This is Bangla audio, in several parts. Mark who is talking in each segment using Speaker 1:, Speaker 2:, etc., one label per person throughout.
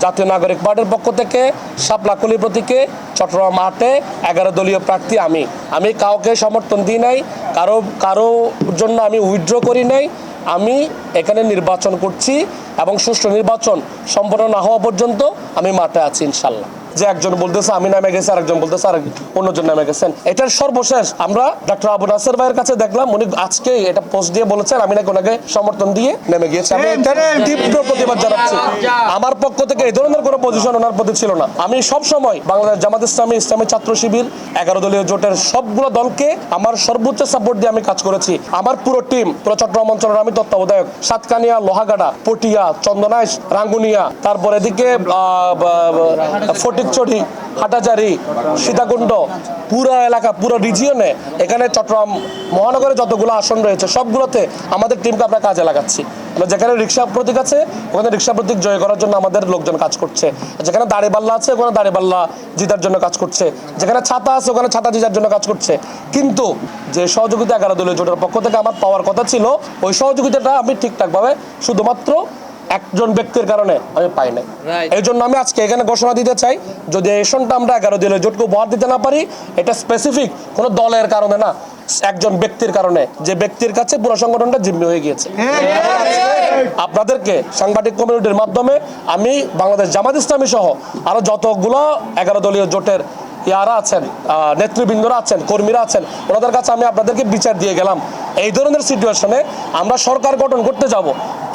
Speaker 1: জাতীয় নাগরিক পার্টির পক্ষ থেকে শাপলাকলি প্রতীকে চট্টগ্রাম মাঠে 11 দলীয় প্রার্থী আমি কাউকে সমর্থন দিই নাই, কারো জন্য আমি উইথড্র করি নাই। আমি এখানে নির্বাচন করছি এবং সুষ্ঠু নির্বাচন সম্পন্ন না হওয়া পর্যন্ত আমি মাঠে আছি ইনশাল্লাহ। যে একজন বলতেছে আমি নামে গেছি, আরেকজন বলতেছে অন্যজন নামে গেছেন। এটার সর্বশেষ আমরা ডক্টর আবু নাসের ভাইয়ের কাছে দেখলাম, উনি আজকে এটা পোস্ট দিয়ে বলেছেন আমি নাকি ওনাকে সমর্থন দিয়ে নেমে গিয়েছি। আমি এটার তীব্র প্রতিবাদ জানাচ্ছি। আমার পক্ষ থেকে এই ধরনের কোনো পজিশন ওনার প্রতি ছিল না। আমি সব সময় বাংলাদেশ জামাত ইসলামী, ইসলামী ছাত্র শিবির, 11 দলীয় জোটের সবগুলো দলকে আমার সর্বোচ্চ সাপোর্ট দিয়ে আমি কাজ করেছি। আমার পুরো টিম, পুরো চট্টগ্রাম অঞ্চলের আমি তত্ত্বাবধায়ক, সাতকানিয়া, লোহাগাড়া, পটিয়া, চন্দনাইশ, রাঙ্গুনিয়া, তারপর এদিকে ফটিকছড়ি, হাটাজারি, সীতাকুণ্ড, পুরো এলাকা, পুরো রিজিয়নে, এখানে চট্টগ্রাম মহানগরে যতগুলো আসন রয়েছে সবগুলোতে আমাদের টিমকে আমরা কাজে লাগাচ্ছি। যেখানে রিক্সা প্রতীক আছে ওখানে রিক্সা প্রতীক জয় করার জন্য আমাদের লোকজন কাজ করছে, যেখানে দাড়িপাল্লা আছে ওখানে দাড়িপাল্লা জিতার জন্য কাজ করছে, যেখানে ছাতা আছে ওখানে ছাতা জিতার জন্য কাজ করছে। কিন্তু যে সহযোগিতা 11 দলীয় জোটের পক্ষ থেকে আমার পাওয়ার কথা ছিল, ওই সহযোগিতাটা আমি ঠিকঠাকভাবে শুধুমাত্র একজন ব্যক্তির কারণে আমি পাই নাই। এই জন্য আমি আজকে এখানে ঘোষণা দিতে চাই, যদি এই আসনটা আমরা 11 দলীয় জোটকে উপহার দিতে না পারি, এটা স্পেসিফিক কোনো দলের কারণে না, একজন ব্যক্তির কারণে, যে ব্যক্তির কাছে পুরো সংগঠনটা জিম্মি হয়ে গিয়েছে। আপনাদেরকে সাংবাদিক কমিউনিটির মাধ্যমে আমি বাংলাদেশ জামাত ইসলামী সহ আরো যতগুলো 11 দলীয় জোটের ইয়ারা আছেন, নেতৃবৃন্দরা আছেন, কর্মীরা আছেন, ওনাদের কাছে আমি আপনাদেরকে বিচার দিয়ে গেলাম। এই ধরনের সিচুয়েশনে আমরা সরকার গঠন করতে যাব,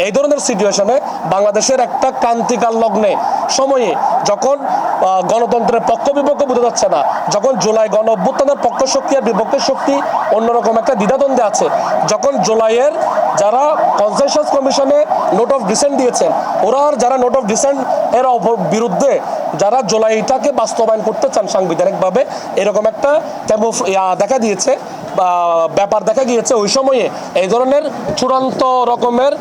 Speaker 1: এই ধরনের সিচুয়েশনে বাংলাদেশের একটা ক্রান্তিকাল লগ্নে সময়ে যখন গণতন্ত্রের পক্ষ বিপক্ষ বোঝা যাচ্ছে না, যখন জুলাই গণ অভ্যুত্থানের পক্ষ শক্তি আর বিপক্ষের শক্তি অন্যরকম একটা দ্বিধাদ্বন্দ্বে আছে, যখন জুলাইয়ের যারা কনসেনসাস কমিশনে নোট অফ ডিসেন্ট দিয়েছেন, ওরা যারা নোট অফ ডিসেন্ট এর বিরুদ্ধে যারা জুলাইটাকে বাস্তবায়ন করতে চান সাংবিধানিকভাবে, এরকম একটা দেখা দিয়েছে বা ব্যাপার দেখা গিয়েছে, ওই সময়ে এই ধরনের চূড়ান্ত রকমের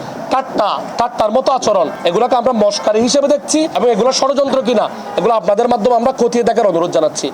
Speaker 1: ঠাট্টার মতো আচরণ, এগুলোকে আমরা মশকারি হিসেবে দেখছি এবং এগুলো ষড়যন্ত্র কিনা এগুলো আপনাদের মাধ্যমে আমরা খতিয়ে দেখার অনুরোধ জানাচ্ছি।